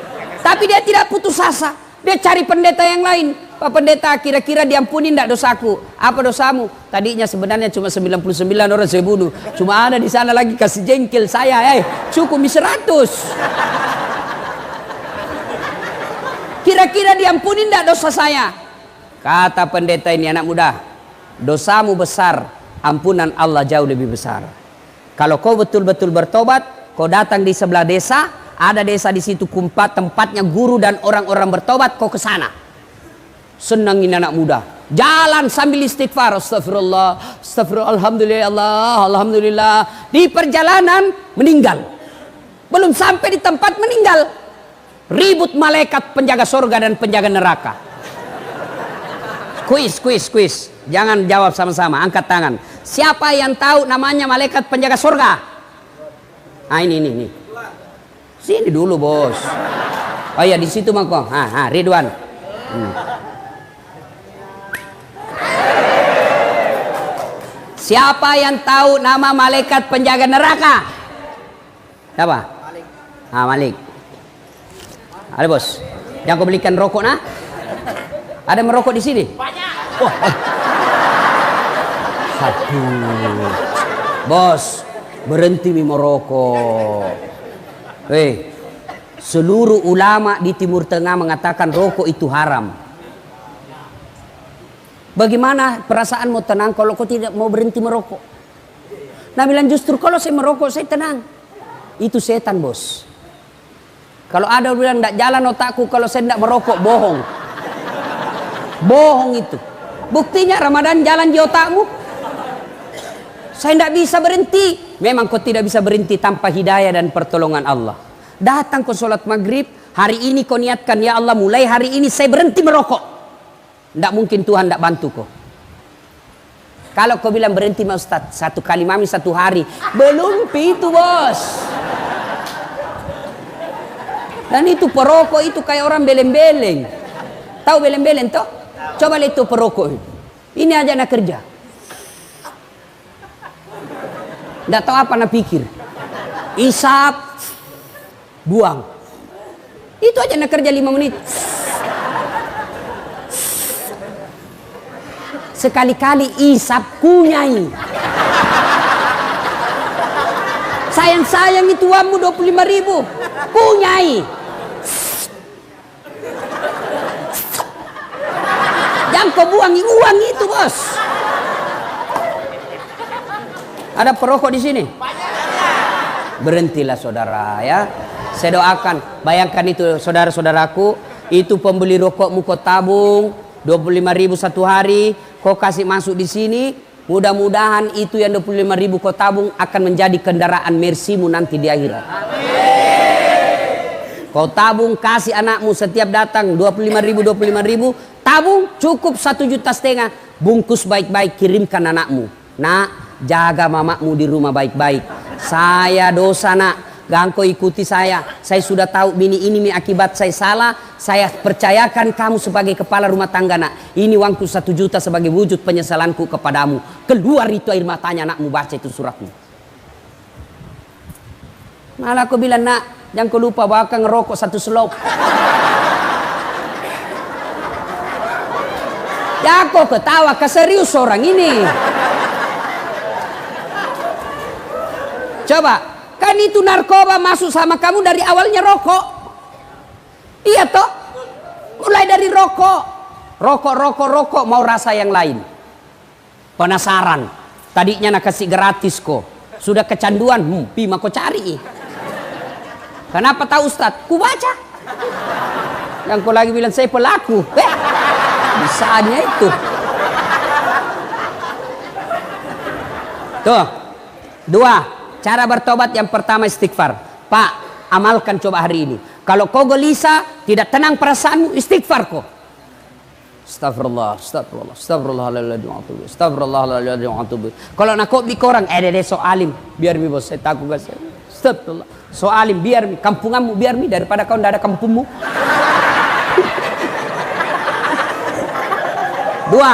Tapi dia tidak putus asa. Dia cari pendeta yang lain. Pak Pendeta, kira-kira diampuni enggak dosaku? Apa dosamu? Tadinya sebenarnya cuma 99 orang saya bunuh. Cuma ada di sana lagi kasih jengkel saya. Cukup 100. Kira-kira diampuni enggak dosa saya? Kata pendeta ini, anak muda, dosamu besar, ampunan Allah jauh lebih besar. Kalau kau betul-betul bertobat, kau datang di sebelah desa, ada desa di situ tempatnya guru dan orang-orang bertobat, kau ke sana. Senangin anak muda, jalan sambil istighfar, astagfirullah, astagfirullah, alhamdulillah, Allah, alhamdulillah. Di perjalanan meninggal, belum sampai di tempat meninggal, ribut malaikat penjaga surga dan penjaga neraka. Kuis, jangan jawab sama-sama, angkat tangan. Siapa yang tahu namanya malaikat penjaga surga? Ini. Sini dulu bos. Oh iya, di situ mangkong. Ridwan. Siapa yang tahu nama malaikat penjaga neraka? Siapa? Malik. Ada bos. Jangan kau belikan rokok nah. Ada merokok di sini? Banyak. Aduh. Bos, berhenti merokok. Seluruh ulama di Timur Tengah mengatakan rokok itu haram. Bagaimana perasaanmu tenang kalau kau tidak mau berhenti merokok? Nah bilang justru kalau saya merokok saya tenang. Itu setan bos. Kalau ada bilang tidak jalan otakku kalau saya tidak merokok, bohong. Bohong itu. Buktinya Ramadan jalan di otakmu. Saya tidak bisa berhenti. Memang kau tidak bisa berhenti tanpa hidayah dan pertolongan Allah. Datang kau sholat maghrib, hari ini kau niatkan, ya Allah mulai hari ini saya berhenti merokok. Tidak mungkin Tuhan tidak bantu kau. Kalau kau bilang berhenti ma Ustaz, 1 kali mami 1 hari, belum itu bos. Dan itu perokok itu kayak orang beleng-beleng. Tahu beleng-beleng toh? Coba lihat itu perokok. Ini aja nak kerja. Tidak tahu apa nak pikir. Isap, buang. Itu aja nak kerja 5 menit. Sekali-kali isap kunyai. Sayang-sayang itu uangmu 25.000. Kunyai. Jangan kau buangi uang itu bos. Ada perokok di sini? Berhentilah saudara ya. Saya doakan. Bayangkan itu saudara-saudaraku. Itu pembeli rokokmu kau tabung 25.000 1 hari. Kau kasih masuk di sini, mudah-mudahan itu yang 25.000 kau tabung akan menjadi kendaraan mersimu nanti di akhirat. Kau tabung kasih anakmu setiap datang 25.000, tabung cukup 1,5 juta, bungkus baik-baik kirimkan anakmu. Nak, jaga mamamu di rumah baik-baik. Saya dosa nak. Jangan kau ikuti saya sudah tahu ini akibat saya salah. Saya percayakan kamu sebagai kepala rumah tangga nak. Ini uangku 1 juta sebagai wujud penyesalanku kepadamu. Keluar itu air matanya anakmu, baca itu suratmu. Malah aku bilang, nak, jangan kau lupa bakal ngerokok satu selop. Ya kok ketawa, keserius orang ini. Coba, kan itu narkoba masuk sama kamu dari awalnya rokok. Iya toh? Mulai dari rokok. Rokok, mau rasa yang lain. Penasaran. Tadinya nak kasih gratis kok. Sudah kecanduan, pima kau cari. Kenapa tahu Ustadz? Ku baca. Yang kau lagi bilang saya pelaku. Bisanya itu. Tuh. Dua. Cara bertobat yang pertama istighfar. Pak, amalkan coba hari ini. Kalau kau gelisah, tidak tenang perasaanmu, istighfar kau. Astagfirullah, astagfirullah, astagfirullah. Kalau nak kau bi korang, so alim, biar mi bos, saya takut gak saya. Astagfirullah. So alim, biar mi, kampunganmu biar mi, daripada kau tidak ada kampungmu. Dua,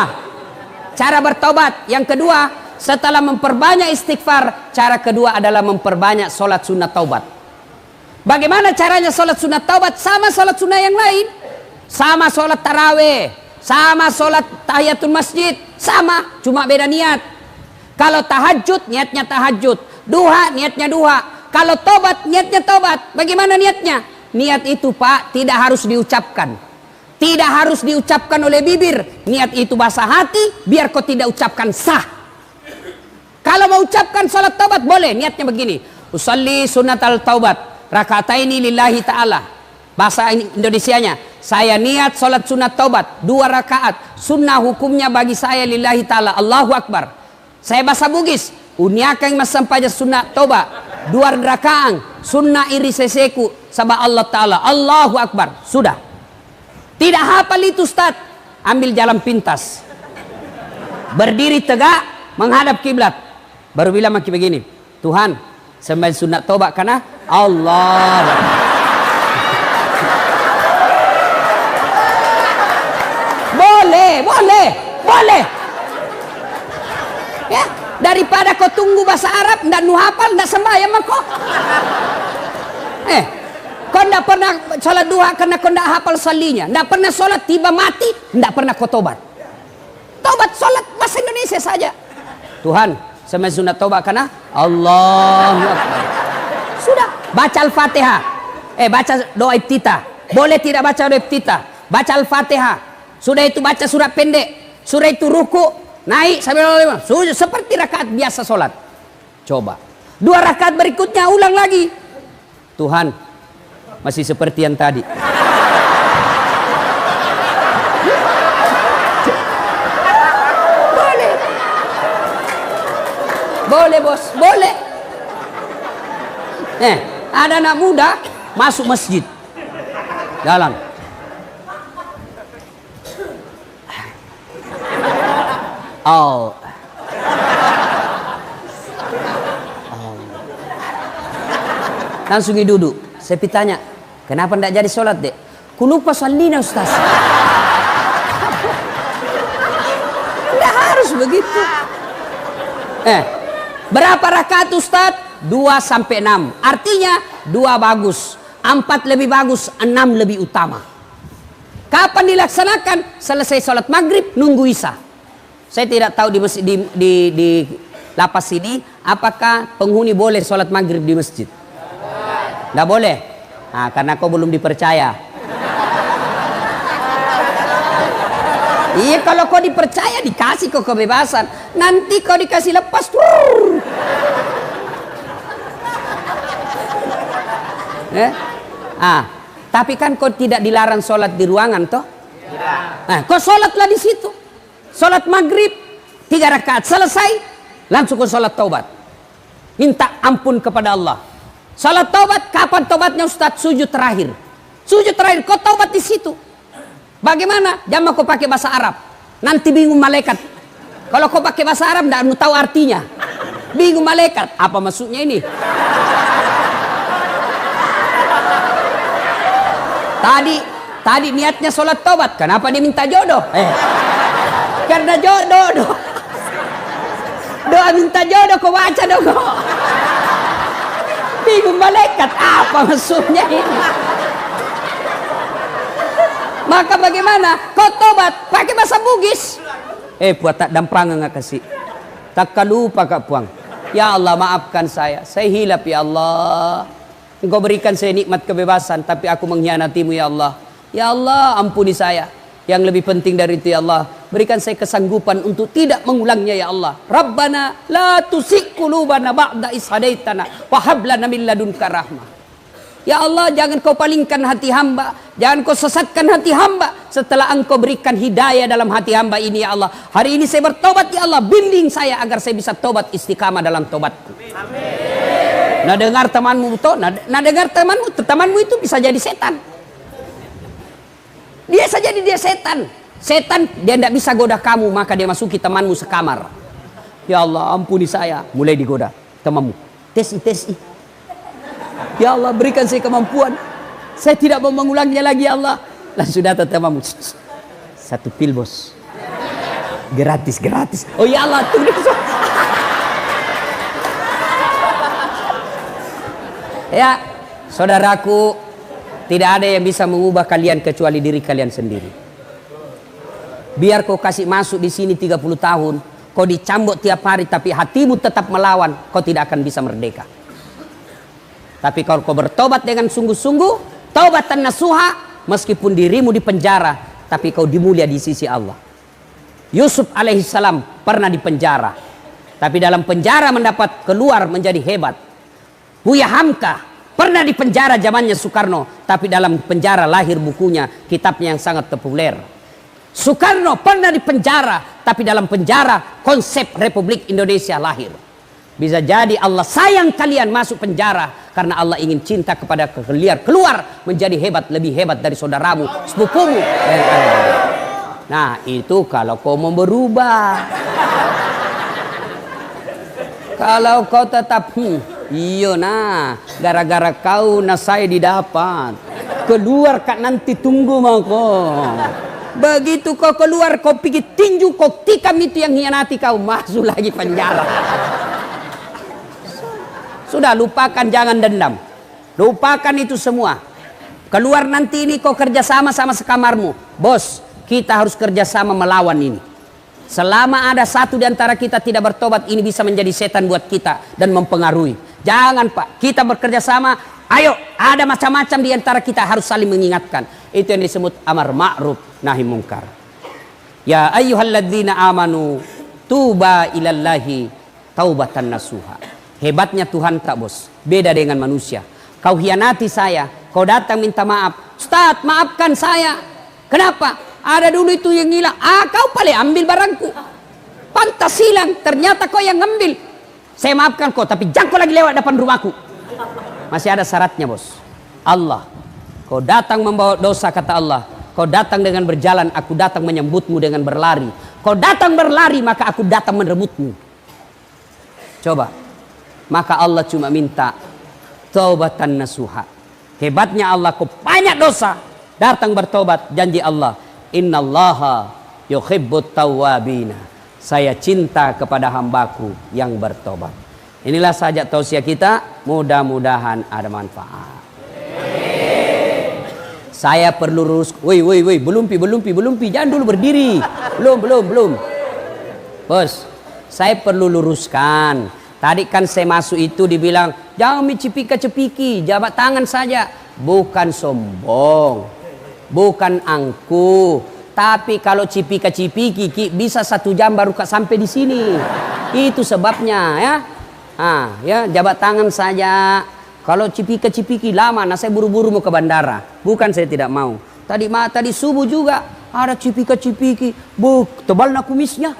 cara bertobat. Yang kedua, setelah memperbanyak istighfar, cara kedua adalah memperbanyak sholat sunat taubat. Bagaimana caranya sholat sunat taubat? Sama sholat sunat yang lain. Sama sholat taraweh, sama sholat tahiyatul masjid, sama, cuma beda niat. Kalau tahajud, niatnya tahajud. Duha, niatnya duha. Kalau tobat, niatnya tobat. Bagaimana niatnya? Niat itu, Pak, tidak harus diucapkan. Tidak harus diucapkan oleh bibir. Niat itu bahasa hati, biar kau tidak ucapkan sah. Kalau mau ucapkan sholat taubat boleh. Niatnya begini. Usalli sunatal taubat. Rakataini lillahi ta'ala. Bahasa Indonesianya. Saya niat sholat sunat taubat. 2 rakaat. Sunnah hukumnya bagi saya lillahi ta'ala. Allahu Akbar. Saya bahasa Bugis. Uniakang masampaja sunat taubat. 2 rakaat. Sunnah iri seseku. Sabah Allah ta'ala. Allahu Akbar. Sudah. Tidak hafal itu Ustaz, ambil jalan pintas. Berdiri tegak, menghadap kiblat. Baru bilang maki begini, Tuhan, sembahyang sunat tobat karena Allah. Boleh. Ya, daripada kau tunggu bahasa Arab, ndak nu hafal, ndak sembahyang mah kok. Kau tidak pernah sholat duha karena kau tidak hafal salinya. Tidak pernah sholat tiba mati. Tidak pernah kau tobat. Tobat sholat bahasa Indonesia saja. Tuhan, sembahyang sunat tobat karena Allahu Akbar. Sudah. Baca Al-Fatihah. Baca doa iftitah. Boleh tidak baca doa iftitah. Baca Al-Fatihah. Sudah itu baca surat pendek. Sudah itu ruku. Naik sambil sudah seperti rakaat biasa sholat. Coba. 2 rakaat berikutnya ulang lagi. Tuhan, masih seperti yang tadi. Boleh bos, boleh. Ada anak muda masuk masjid, jalan. Langsung duduk. Saya tanya, kenapa tidak jadi sholat dek? Ku lupa salina Ustaz. Tidak harus begitu. Berapa rakaat Ustaz? 2 sampai 6. Artinya 2 bagus, 4 lebih bagus, 6 lebih utama. Kapan dilaksanakan? Selesai sholat maghrib, nunggu isya. Saya tidak tahu di masjid, di lapas ini apakah penghuni boleh sholat maghrib di masjid. Tidak boleh. Nah, karena kau belum dipercaya. Iya, kalau kau dipercaya dikasih kau kebebasan. Nanti kau dikasih lepas. Tapi kan kau tidak dilarang sholat di ruangan toh? Kau sholatlah di situ. Sholat maghrib 3 rakaat selesai, langsung kau sholat taubat. Minta ampun kepada Allah. Salat taubat, kapan taubatnya Ustaz? Sujud terakhir. Sujud terakhir, kau taubat di situ. Bagaimana? Jangan kau pakai bahasa Arab. Nanti bingung malaikat. Kalau kau pakai bahasa Arab, tidak mau tahu artinya. Bingung malaikat. Apa maksudnya ini? Tadi niatnya sholat taubat. Kenapa dia minta jodoh? Karena jodoh. Doa minta jodoh, kau baca dong kau. Bingung malaikat, apa maksudnya ini? Maka bagaimana? Kau tobat pakai bahasa Bugis. Buat tak dampang nggak kasih. Tak lupa Kak Puang. Ya Allah maafkan saya hilap ya Allah. Engkau berikan saya nikmat kebebasan, tapi aku mengkhianatimu ya Allah. Ya Allah ampuni saya. Yang lebih penting dari itu ya Allah, berikan saya kesanggupan untuk tidak mengulangnya ya Allah. Rabbana la tuzigh qulubana ba'da idh hadaitana wa hab lana min ladunka rahmah. Ya Allah, jangan kau palingkan hati hamba, jangan kau sesatkan hati hamba setelah engkau berikan hidayah dalam hati hamba ini ya Allah. Hari ini saya bertobat ya Allah, bimbing saya agar saya bisa tobat istiqamah dalam tobatku. Amin. Nah dengar temanmu toh, nah dengar temanmu itu bisa jadi setan. Dia saja dia setan. Setan dia tidak bisa goda kamu, maka dia masuki temanmu sekamar. Ya Allah ampuni saya, mulai digoda temanmu. Tes. Ya Allah berikan saya kemampuan, saya tidak mau mengulangnya lagi ya Allah. Langsung datang temanmu, 1 pil bos, gratis. Oh ya Allah tunggu. Ya saudaraku, tidak ada yang bisa mengubah kalian kecuali diri kalian sendiri. Biar kau kasih masuk di sini 30 tahun, kau dicambuk tiap hari tapi hatimu tetap melawan, kau tidak akan bisa merdeka. Tapi kalau kau bertobat dengan sungguh-sungguh, taubatan nasuha, meskipun dirimu di penjara, tapi kau dimulia di sisi Allah. Yusuf alaihissalam pernah di penjara, tapi dalam penjara mendapat keluar menjadi hebat. Buya Hamka pernah di penjara zamannya Soekarno, tapi dalam penjara lahir bukunya, kitabnya yang sangat populer. Soekarno pernah di penjara, tapi dalam penjara konsep Republik Indonesia lahir. Bisa jadi Allah sayang kalian masuk penjara karena Allah ingin cinta kepada kalian, keluar menjadi hebat, lebih hebat dari saudaramu, sepupumu. Nah itu kalau kau mau berubah. Kalau kau tetap iya nah, gara-gara kau nah saya didapat. Keluar kak nanti tunggu mau kau. Begitu kau keluar kau pergi tinju, kau tikam itu yang hianati kau, masuk lagi penjara. Sudah lupakan, jangan dendam. Lupakan itu semua. Keluar nanti ini kau kerja sama sekamarmu. Bos, kita harus kerja sama melawan ini. Selama ada satu di antara kita tidak bertobat, ini bisa menjadi setan buat kita dan mempengaruhi. Jangan Pak, kita bekerja sama. Ayo, ada macam-macam di antara kita, harus saling mengingatkan. Itu yang disebut amar ma'ruf nahi mungkar. Ya ayyuhalladzina amanu tuba ilallahi taubatan nasuha. Hebatnya Tuhan tak bos, beda dengan manusia. Kau hianati saya, kau datang minta maaf. Ustaz maafkan saya. Kenapa? Ada dulu itu yang hilang. Kau paling ambil barangku. Pantas hilang, ternyata kau yang ngambil. Saya maafkan kau, tapi jangan kau lagi lewat depan rumahku. Masih ada syaratnya bos. Allah, kau datang membawa dosa kata Allah. Kau datang dengan berjalan, aku datang menyambutmu dengan berlari. Kau datang berlari, maka aku datang merebutmu. Coba. Maka Allah cuma minta taubatan nasuha. Hebatnya Allah, kau banyak dosa, datang bertobat. Janji Allah, innallaha yuhibbut tawwabina. Saya cinta kepada hambaku yang bertobat. Inilah saja tausiah kita, mudah-mudahan ada manfaat. Saya perlu lurus. Woi, belum pi, jangan dulu berdiri. Belum. Bos, saya perlu luruskan. Tadi kan saya masuk itu dibilang, jangan cipika-cepiki, jabat tangan saja. Bukan sombong, bukan angkuh. Tapi kalau cipika-cipiki, bisa 1 jam baru sampai di sini. Itu sebabnya ya. Ya jabat tangan saja. Kalau cipika-cipiki lama, nah saya buru-buru mau ke bandara. Bukan saya tidak mau. Tadi subuh juga ada cipika-cipiki. Tebal nak kumisnya.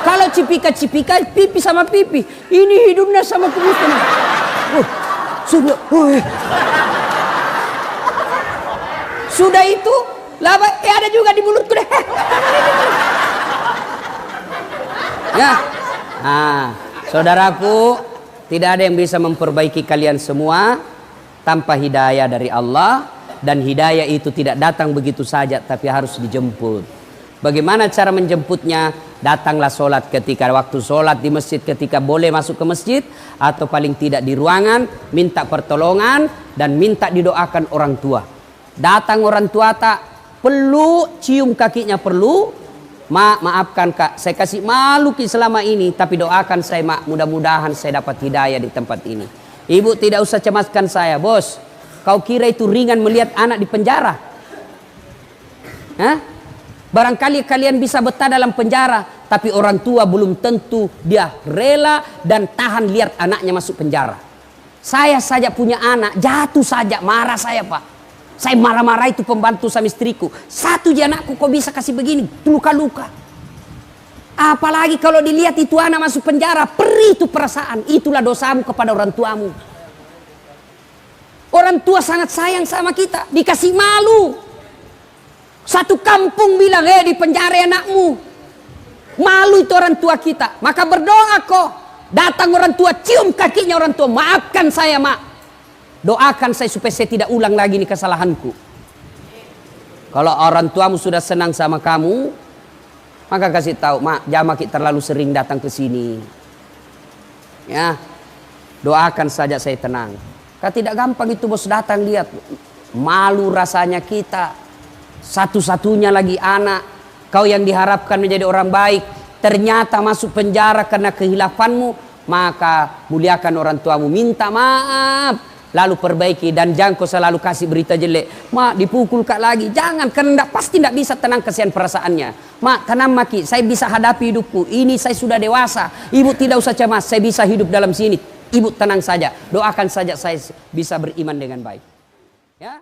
Kalau cipika-cipika, pipi sama pipi. Ini hidungnya sama kumisnya. Sudah. Sudah itu, lama ada juga di mulutku deh. Ya. Saudaraku, tidak ada yang bisa memperbaiki kalian semua tanpa hidayah dari Allah, dan hidayah itu tidak datang begitu saja tapi harus dijemput. Bagaimana cara menjemputnya? Datanglah sholat ketika waktu sholat di masjid, ketika boleh masuk ke masjid, atau paling tidak di ruangan, minta pertolongan dan minta didoakan orang tua. Datang orang tua tak perlu cium kakinya, perlu maafkan kak, saya kasih malu ki selama ini, tapi doakan saya mak, mudah-mudahan saya dapat hidayah di tempat ini. Ibu tidak usah cemaskan saya, bos. Kau kira itu ringan melihat anak di penjara? Hah? Barangkali kalian bisa betah dalam penjara, tapi orang tua belum tentu dia rela dan tahan lihat anaknya masuk penjara. Saya saja punya anak, jatuh saja marah saya pak. Saya marah-marah itu pembantu sama istriku. Satu aja anakku kok bisa kasih begini, luka-luka. Apalagi kalau dilihat itu anak masuk penjara, perih itu perasaan. Itulah dosamu kepada orang tuamu. Orang tua sangat sayang sama kita, dikasih malu. Satu kampung bilang, di penjara anakmu. Malu itu orang tua kita. Maka berdoa kok. Datang orang tua, cium kakinya orang tua. Maafkan saya mak. Doakan saya supaya saya tidak ulang lagi ini kesalahanku. Kalau orang tuamu sudah senang sama kamu, maka kasih tahu, mak, jangan terlalu sering datang ke sini. Ya, doakan saja saya tenang. Kan tidak gampang itu bos datang lihat. Malu rasanya kita. Satu-satunya lagi anak, kau yang diharapkan menjadi orang baik, ternyata masuk penjara karena kehilafanmu, maka muliakan orang tuamu, minta maaf, lalu perbaiki, dan jangan kau selalu kasih berita jelek. Mak, dipukul kak lagi, jangan, karena pasti tidak bisa tenang kesian perasaannya. Mak, tenang maki, saya bisa hadapi hidupku, ini saya sudah dewasa, ibu tidak usah cemas, saya bisa hidup dalam sini, ibu tenang saja, doakan saja saya bisa beriman dengan baik. Ya.